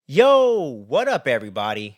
Yo, what up, everybody?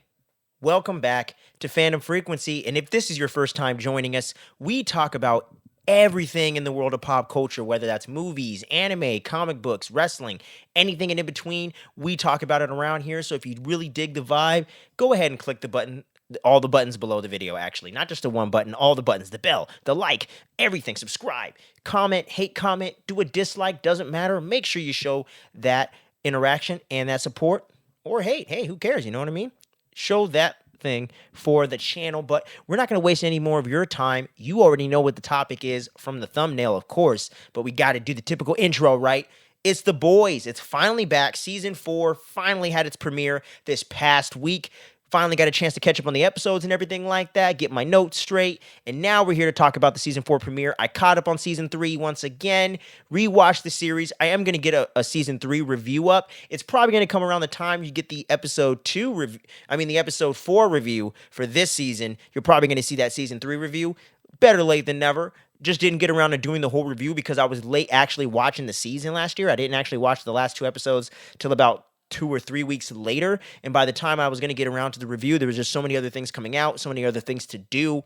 Welcome back to Fandom Frequency. And if this is your first time joining us, we talk about everything in the world of pop culture, whether that's movies, anime, comic books, wrestling, anything in between. We talk about it around here. So if you really dig the vibe, go ahead and click the button. All the buttons below the video, actually, not just the one button, all the buttons, the bell, the like, everything, subscribe, comment, hate comment, do a dislike, doesn't matter. Make sure you show that interaction and that support or hate. Hey, who cares? You know what I mean? Show that thing for the channel, but we're not going to waste any more of your time. You already know what the topic is from the thumbnail, of course, but we got to do the typical intro, right? It's The Boys. It's finally back. Season 4 finally had its premiere this past week. Finally got a chance to catch up on the episodes and everything like that, get my notes straight. And now we're here to talk about the season 4 premiere. I caught up on season 3 once again, rewatched the series. I am going to get a season 3 review up. It's probably going to come around the time you get the episode 2 review. The episode 4 review for this season. You're probably going to see that season 3 review. Better late than never. Just didn't get around to doing the whole review because I was late actually watching the season last year. I didn't actually watch the last 2 episodes till about 2 or 3 weeks later. And by the time I was going to get around to the review, there was just so many other things coming out, so many other things to do.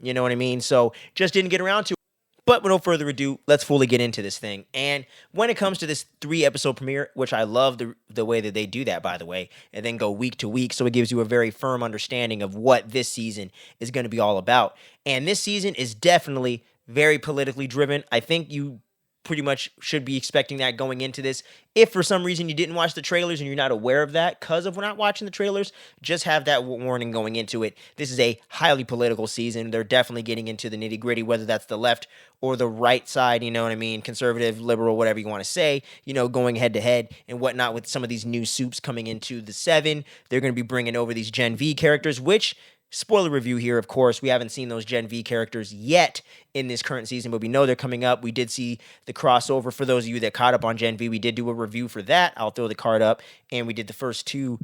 You know what I mean? So just didn't get around to it. But with no further ado, let's fully get into this thing. And when it comes to this 3 episode premiere, which I love the way that they do that, by the way, and then go week to week, so it gives you a very firm understanding of what this season is going to be all about. And this season is definitely very politically driven. I think you pretty much should be expecting that going into this. If for some reason you didn't watch the trailers and you're not aware of that because of not watching the trailers, just have that warning going into it. This is a highly political season. They're definitely getting into the nitty gritty, whether that's the left or the right side, you know what I mean? Conservative, liberal, whatever you want to say, going head to head and whatnot with some of these new soups coming into the 7. They're going to be bringing over these Gen V characters, which spoiler review here, of course. We haven't seen those Gen V characters yet in this current season, but we know they're coming up. We did see the crossover. For those of you that caught up on Gen V, we did do a review for that. I'll throw the card up. And we did the first 2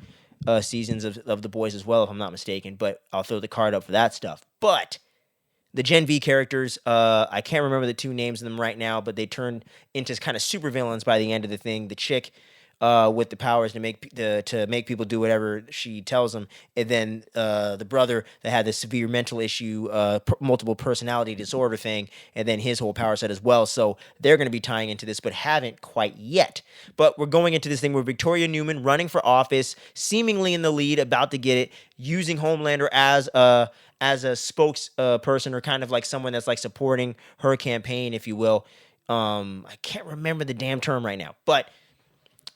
seasons of The Boys as well, if I'm not mistaken. But I'll throw the card up for that stuff. But the Gen V characters, I can't remember the 2 names of them right now, but they turned into kind of super villains by the end of the thing. The chick with the powers to make people do whatever she tells them, and then the brother that had this severe mental issue, multiple personality disorder thing, and then his whole power set as well. So they're going to be tying into this, but haven't quite yet. But we're going into this thing where Victoria Newman running for office, seemingly in the lead, about to get it, using Homelander as a spokesperson or kind of like someone that's like supporting her campaign, if you will. I can't remember the damn term right now, but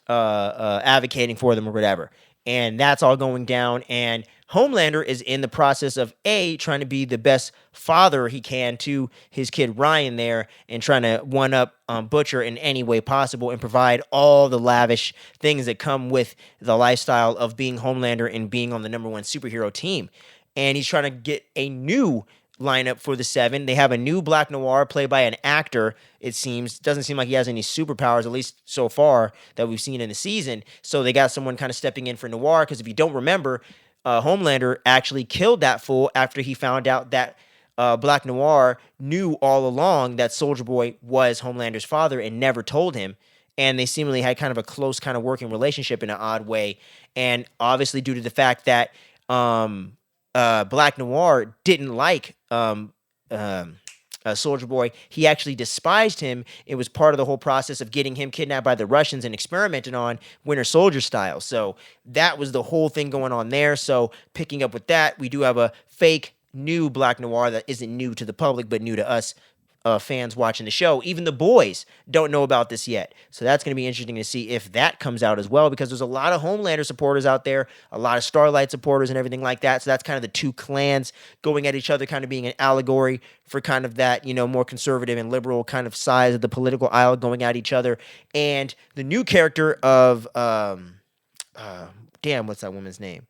advocating for them or whatever. And that's all going down. And Homelander is in the process of trying to be the best father he can to his kid Ryan there, and trying to one up Butcher in any way possible and provide all the lavish things that come with the lifestyle of being Homelander and being on the number 1 superhero team. And he's trying to get a new lineup for the 7. They have a new Black Noir played by an actor, it seems. Doesn't seem like he has any superpowers, at least so far, that we've seen in the season. So they got someone kind of stepping in for Noir, because if you don't remember, Homelander actually killed that fool after he found out that Black Noir knew all along that Soldier Boy was Homelander's father and never told him. And they seemingly had kind of a close kind of working relationship in an odd way. And obviously due to the fact that Black Noir didn't like Soldier Boy. He actually despised him. It was part of the whole process of getting him kidnapped by the Russians and experimented on Winter Soldier style. So that was the whole thing going on there. So picking up with that, we do have a fake new Black Noir that isn't new to the public, but new to us fans watching the show. Even the boys don't know about this yet. So that's going to be interesting to see if that comes out as well, because there's a lot of Homelander supporters out there, a lot of Starlight supporters and everything like that. So that's kind of the 2 clans going at each other, kind of being an allegory for kind of that, more conservative and liberal kind of side of the political aisle going at each other. And the new character of, what's that woman's name?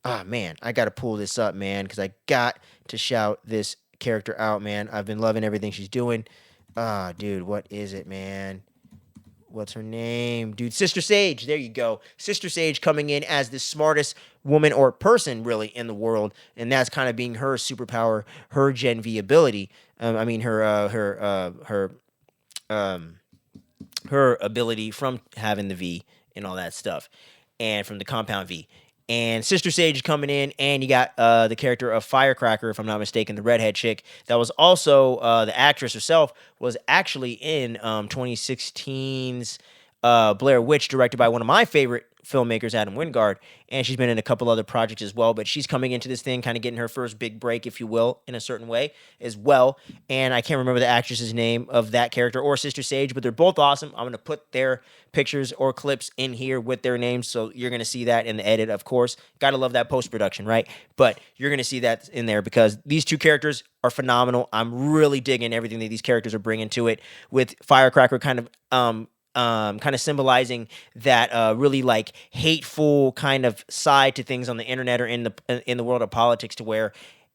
Ah, man, I got to pull this up, man, because I got to shout this character out, man. I've been loving everything she's doing. Dude, what is it, man? What's her name? Dude, Sister Sage. There you go. Sister Sage coming in as the smartest woman or person really in the world, and that's kind of being her superpower, her Gen V ability. Her ability from having the V and all that stuff. and from the Compound V. And Sister Sage is coming in, and you got the character of Firecracker, if I'm not mistaken, the redhead chick that was also the actress herself was actually in 2016's Blair Witch, directed by one of my favorite filmmakers, Adam Wingard, and she's been in a couple other projects as well. But she's coming into this thing, kind of getting her first big break, if you will, in a certain way as well. And I can't remember the actress's name of that character or Sister Sage, but they're both awesome. I'm gonna put their pictures or clips in here with their names, so you're gonna see that in the edit. Of course, gotta love that post production, right? But you're gonna see that in there because these two characters are phenomenal. I'm really digging everything that these characters are bringing to it, with Firecracker kind of symbolizing that really like hateful kind of side to things on the internet or in the world of politics, to where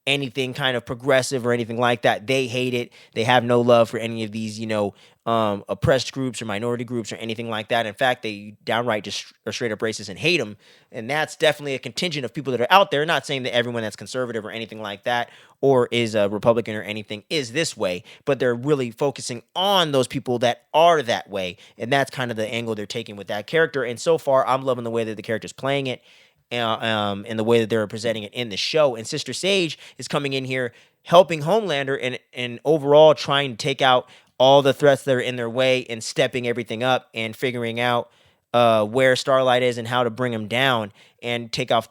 anything kind of progressive or anything like that, they hate it. They have no love for any of these, oppressed groups or minority groups or anything like that. In fact, they downright just are straight up racist and hate them. And that's definitely a contingent of people that are out there. Not saying that everyone that's conservative or anything like that or is a Republican or anything is this way, but they're really focusing on those people that are that way. And that's kind of the angle they're taking with that character. And so far, I'm loving the way that the character's playing it. And the way that they're presenting it in the show. And Sister Sage is coming in here helping Homelander and overall trying to take out all the threats that are in their way and stepping everything up and figuring out where Starlight is and how to bring him down and take off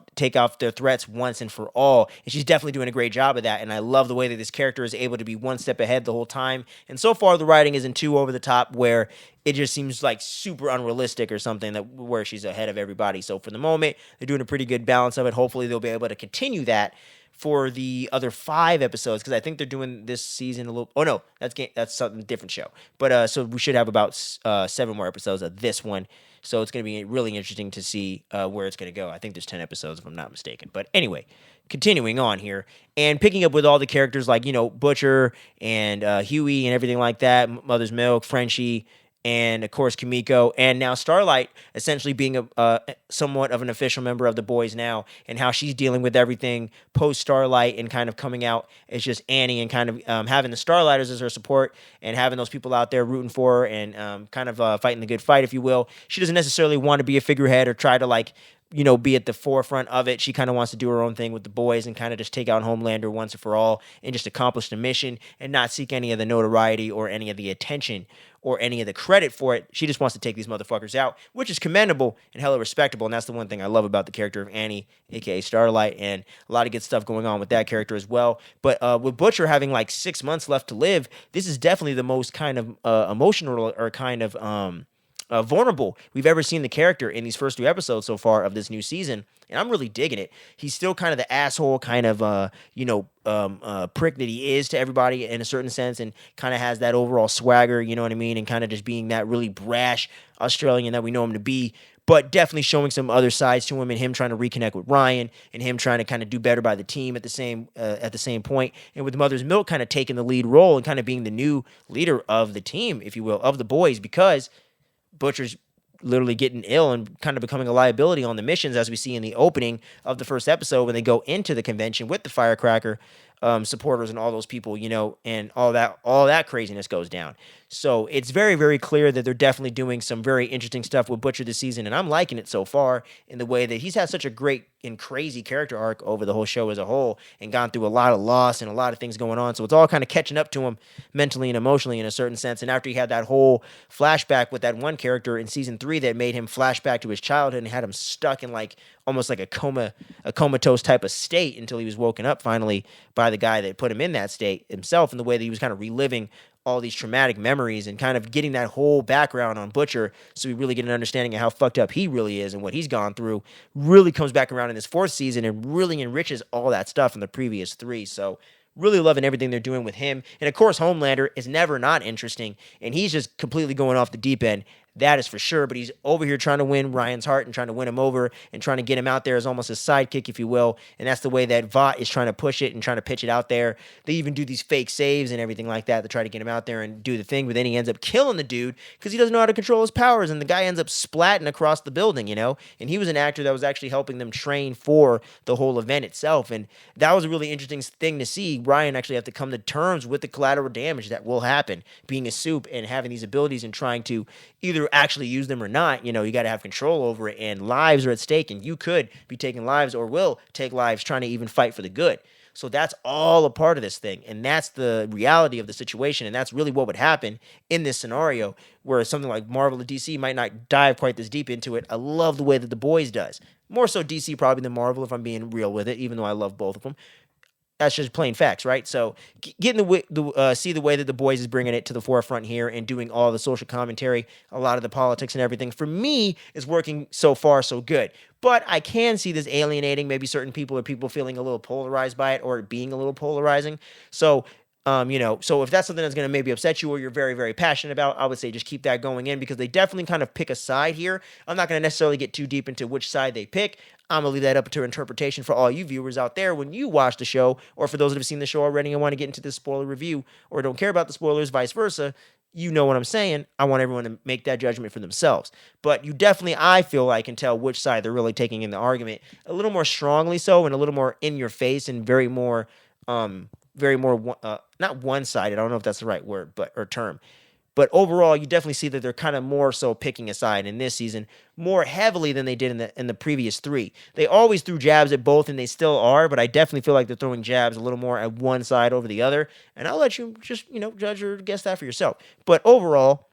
their threats once and for all. And she's definitely doing a great job of that. And I love the way that this character is able to be one step ahead the whole time. And so far, the writing isn't too over the top where it just seems like super unrealistic or something that where she's ahead of everybody. So for the moment, they're doing a pretty good balance of it. Hopefully, they'll be able to continue that for the other 5 episodes, because I think they're doing this season a little. Oh no, that's something different show. But so we should have about 7 more episodes of this one. So it's going to be really interesting to see where it's going to go. I think there's 10 episodes if I'm not mistaken. But anyway, continuing on here and picking up with all the characters like Butcher and Huey and everything like that, Mother's Milk, Frenchie, and of course Kimiko, and now Starlight essentially being a somewhat of an official member of the boys now, and how she's dealing with everything post Starlight and kind of coming out as just Annie and kind of having the Starlighters as her support and having those people out there rooting for her and kind of fighting the good fight, if you will. She doesn't necessarily want to be a figurehead or try to be at the forefront of it. She kind of wants to do her own thing with the boys and kind of just take out Homelander once and for all and just accomplish the mission and not seek any of the notoriety or any of the attention or any of the credit for it. She just wants to take these motherfuckers out, which is commendable and hella respectable. And that's the one thing I love about the character of Annie, aka Starlight, and a lot of good stuff going on with that character as well. But with Butcher having like 6 months left to live, this is definitely the most kind of emotional or kind of vulnerable we've ever seen the character in these first 2 episodes so far of this new season, and I'm really digging it. He's still kind of the asshole kind of prick that he is to everybody in a certain sense, and kind of has that overall swagger, you know what I mean, and kind of just being that really brash Australian that we know him to be, but definitely showing some other sides to him, and him trying to reconnect with Ryan, and him trying to kind of do better by the team at the same point, and with Mother's Milk kind of taking the lead role and kind of being the new leader of the team, if you will, of the boys, because Butcher's literally getting ill and kind of becoming a liability on the missions, as we see in the opening of the first episode when they go into the convention with the Firecracker supporters and all those people, and all that craziness goes down. So it's very, very clear that they're definitely doing some very interesting stuff with Butcher this season, and I'm liking it so far in the way that he's had such a great and crazy character arc over the whole show as a whole and gone through a lot of loss and a lot of things going on. So it's all kind of catching up to him mentally and emotionally in a certain sense. And after he had that whole flashback with that one character in season 3 that made him flashback to his childhood and had him stuck in almost like a comatose type of state until he was woken up finally by the guy that put him in that state himself, and the way that he was kind of reliving all these traumatic memories and kind of getting that whole background on Butcher, so we really get an understanding of how fucked up he really is and what he's gone through, really comes back around in this 4th season and really enriches all that stuff in the previous 3. So really loving everything they're doing with him. And of course, Homelander is never not interesting, and he's just completely going off the deep end. That is for sure, but he's over here trying to win Ryan's heart and trying to win him over and trying to get him out there as almost a sidekick, if you will, and that's the way that Vought is trying to push it and trying to pitch it out there. They even do these fake saves and everything like that to try to get him out there and do the thing, but then he ends up killing the dude because he doesn't know how to control his powers, and the guy ends up splatting across the building, and he was an actor that was actually helping them train for the whole event itself, and that was a really interesting thing to see Ryan actually have to come to terms with the collateral damage that will happen being a soup and having these abilities and trying to either either actually use them or not. You got to have control over it, and lives are at stake, and you could be taking lives or will take lives trying to even fight for the good. So that's all a part of this thing. And that's the reality of the situation. And that's really what would happen in this scenario where something like Marvel or DC might not dive quite this deep into it. I love the way that The Boys does. More so DC probably than Marvel, if I'm being real with it, even though I love both of them. That's just plain facts, right? So getting see the way that The Boys is bringing it to the forefront here and doing all the social commentary, a lot of the politics and everything, for me, is working so far so good. But I can see this alienating maybe certain people, or people feeling a little polarized by it, or it being a little polarizing. So so if that's something that's going to maybe upset you, or you're very, very passionate about, I would say just keep that going in, because they definitely kind of pick a side here. I'm not going to necessarily get too deep into which side they pick. I'm going to leave that up to interpretation for all you viewers out there when you watch the show, or for those that have seen the show already and want to get into this spoiler review, or don't care about the spoilers, vice versa. You know what I'm saying. I want everyone to make that judgment for themselves. But you definitely, I feel like, can tell which side they're really taking in the argument a little more strongly so, and a little more in your face, and very more not one-sided. I don't know if that's the right word, or term. But overall, you definitely see that they're kind of more so picking a side in this season more heavily than they did in the previous three. They always threw jabs at both, and they still are, but I definitely feel like they're throwing jabs a little more at one side over the other. And I'll let you just, judge or guess that for yourself. But overall,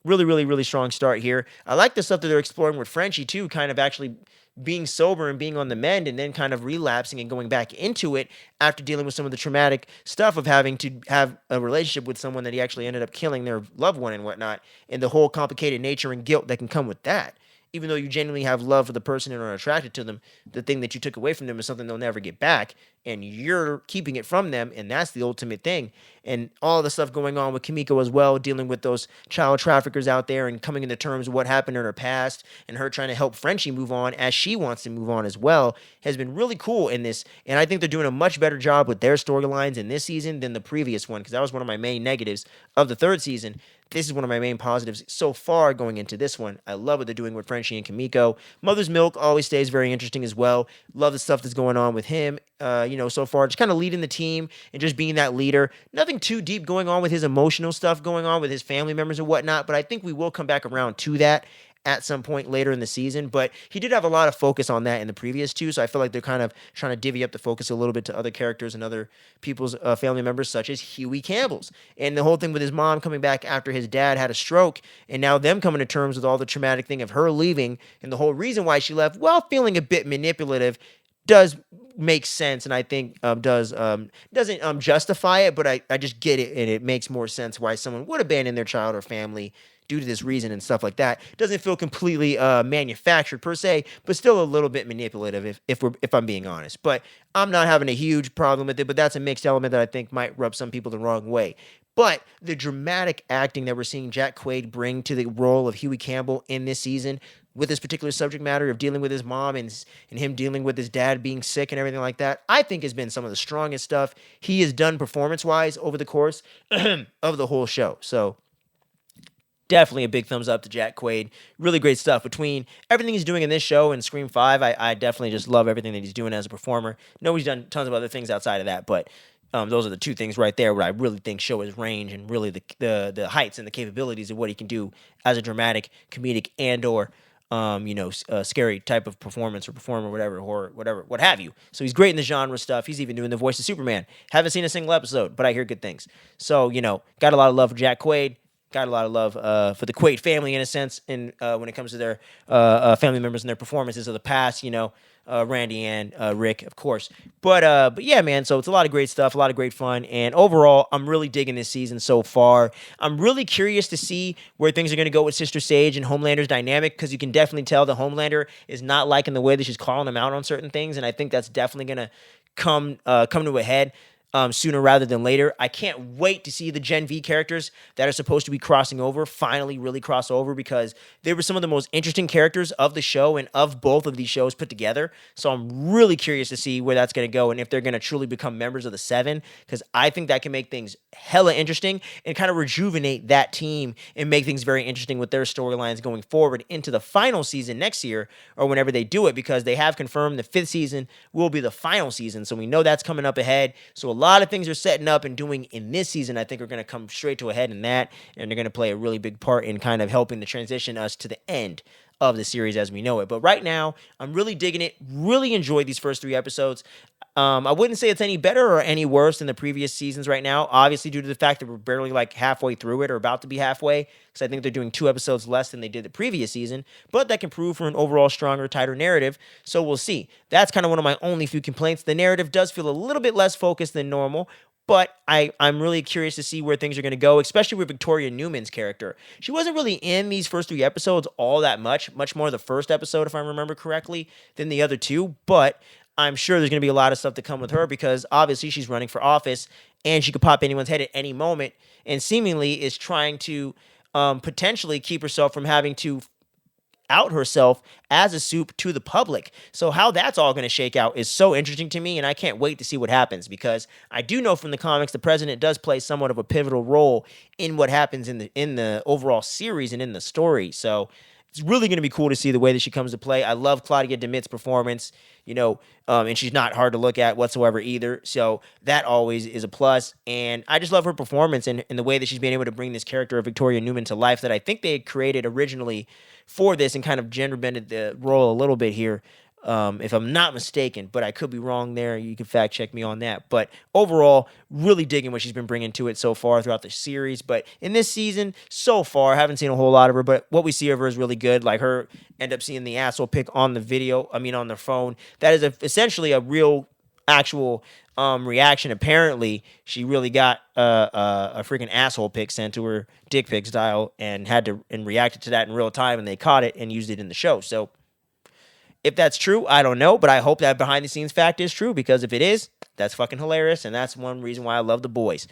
really, really, really strong start here. I like the stuff that they're exploring with Frenchie too, kind of actually being sober and being on the mend, and then kind of relapsing and going back into it after dealing with some of the traumatic stuff of having to have a relationship with someone that he actually ended up killing their loved one and whatnot, and the whole complicated nature and guilt that can come with that. Even though you genuinely have love for the person and are attracted to them, the thing that you took away from them is something they'll never get back, and you're keeping it from them, and that's the ultimate thing. And all the stuff going on with Kimiko as well, dealing with those child traffickers out there and coming into terms with what happened in her past, and her trying to help Frenchie move on as she wants to move on as well, has been really cool in this. And I think they're doing a much better job with their storylines in this season than the previous one, because that was one of my main negatives of the third season. This is one of my main positives so far going into this one. I love what they're doing with Frenchie and Kimiko. Mother's Milk always stays very interesting as well. Love the stuff that's going on with him, so far. Just kind of leading the team and just being that leader. Nothing too deep going on with his emotional stuff going on with his family members and whatnot, but I think we will come back around to that at some point later in the season. But he did have a lot of focus on that in the previous two, so I feel like they're kind of trying to divvy up the focus a little bit to other characters and other people's family members, such as Huey Campbell's. And the whole thing with his mom coming back after his dad had a stroke, and now them coming to terms with all the traumatic thing of her leaving, and the whole reason why she left, while feeling a bit manipulative, does make sense, and I think doesn't justify it, but I just get it, and it makes more sense why someone would abandon their child or family due to this reason and stuff like that. Doesn't feel completely manufactured per se, but still a little bit manipulative if I'm being honest. But I'm not having a huge problem with it, but that's a mixed element that I think might rub some people the wrong way. But the dramatic acting that we're seeing Jack Quaid bring to the role of Huey Campbell in this season, with this particular subject matter of dealing with his mom and him dealing with his dad being sick and everything like that, I think has been some of the strongest stuff he has done performance-wise over the course of the whole show. So definitely a big thumbs up to Jack Quaid. Really great stuff. Between everything he's doing in this show and Scream 5, I definitely just love everything that he's doing as a performer. No, he's done tons of other things outside of that, but those are the two things right there where I really think show his range and really the heights and the capabilities of what he can do as a dramatic, comedic, and or scary type of performance or performer, whatever, horror, whatever, what have you. So he's great in the genre stuff. He's even doing the voice of Superman. Haven't seen a single episode, but I hear good things. So, got a lot of love for Jack Quaid. Got a lot of love for the Quaid family in a sense, and when it comes to their family members and their performances of the past, Randy and Rick, of course. But yeah, man, so it's a lot of great stuff, a lot of great fun, and overall, I'm really digging this season so far. I'm really curious to see where things are going to go with Sister Sage and Homelander's dynamic, because you can definitely tell the Homelander is not liking the way that she's calling him out on certain things, and I think that's definitely going to come to a head sooner rather than later. I can't wait to see the Gen V characters that are supposed to be crossing over finally really cross over, because they were some of the most interesting characters of the show and of both of these shows put together. So I'm really curious to see where that's going to go and if they're going to truly become members of the Seven, because I think that can make things hella interesting and kind of rejuvenate that team and make things very interesting with their storylines going forward into the final season next year or whenever they do it, because they have confirmed the fifth season will be the final season. So we know that's coming up ahead. So a lot of things they're setting up and doing in this season, I think, are going to come straight to a head in that, and they're going to play a really big part in kind of helping to transition us to the end of the series as we know it. But right now, I'm really digging it. Really enjoyed these first 3 episodes. I wouldn't say it's any better or any worse than the previous seasons right now, obviously due to the fact that we're barely like halfway through it or about to be halfway, because I think they're doing 2 episodes less than they did the previous season, but that can prove for an overall stronger, tighter narrative, so we'll see. That's kind of one of my only few complaints. The narrative does feel a little bit less focused than normal, but I'm really curious to see where things are going to go, especially with Victoria Newman's character. She wasn't really in these first 3 episodes all that much more the first episode, if I remember correctly, than the other 2, but I'm sure there's going to be a lot of stuff to come with her because obviously she's running for office and she could pop anyone's head at any moment and seemingly is trying to potentially keep herself from having to out herself as a soup to the public. So how that's all going to shake out is so interesting to me, and I can't wait to see what happens because I do know from the comics the president does play somewhat of a pivotal role in what happens in the overall series and in the story. So it's really going to be cool to see the way that she comes to play. I love Claudia DeMitt's performance, and she's not hard to look at whatsoever either. So that always is a plus. And I just love her performance and the way that she's been able to bring this character of Victoria Newman to life that I think they had created originally for this and kind of gender bended the role a little bit here. If I'm not mistaken, but I could be wrong there. You can fact check me on that. But overall, really digging what she's been bringing to it so far throughout the series. But in this season, so far, I haven't seen a whole lot of her, but what we see of her is really good. Like her end up seeing the asshole pic on on their phone. That is essentially a real, actual reaction. Apparently, she really got a freaking asshole pic sent to her, dick pic style, and reacted to that in real time, and they caught it and used it in the show. So if that's true, I don't know, but I hope that behind the scenes fact is true because if it is, that's fucking hilarious, and that's one reason why I love The Boys.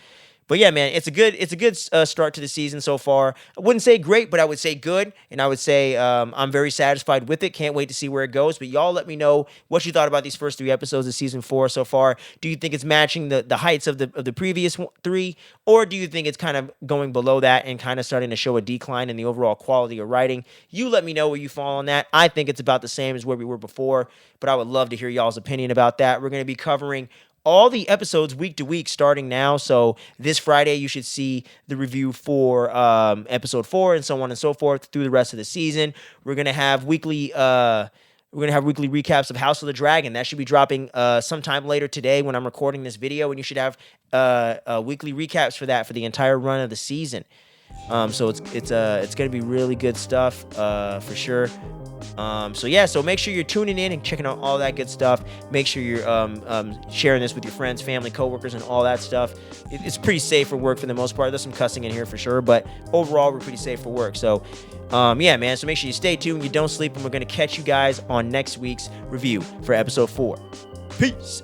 But yeah, man, it's a good start to the season so far. I wouldn't say great, but I would say good, and I would say I'm very satisfied with it. Can't wait to see where it goes. But y'all let me know what you thought about these first 3 episodes of season 4 so far. Do you think it's matching the heights of the previous 3, or do you think it's kind of going below that and kind of starting to show a decline in the overall quality of writing? You let me know where you fall on that. I think it's about the same as where we were before, but I would love to hear y'all's opinion about that. We're going to be covering all the episodes week to week starting now. So this Friday, you should see the review for episode 4 and so on and so forth through the rest of the season. We're going to have weekly recaps of House of the Dragon. That should be dropping sometime later today when I'm recording this video, and you should have weekly recaps for that for the entire run of the season. So it's going to be really good stuff for sure. So make sure you're tuning in and checking out all that good stuff. Make sure you're sharing this with your friends, family, coworkers, and all that stuff. It's pretty safe for work for the most part. There's some cussing in here for sure, but overall, we're pretty safe for work. So, yeah, man. So make sure you stay tuned, you don't sleep, and we're going to catch you guys on next week's review for episode 4. Peace.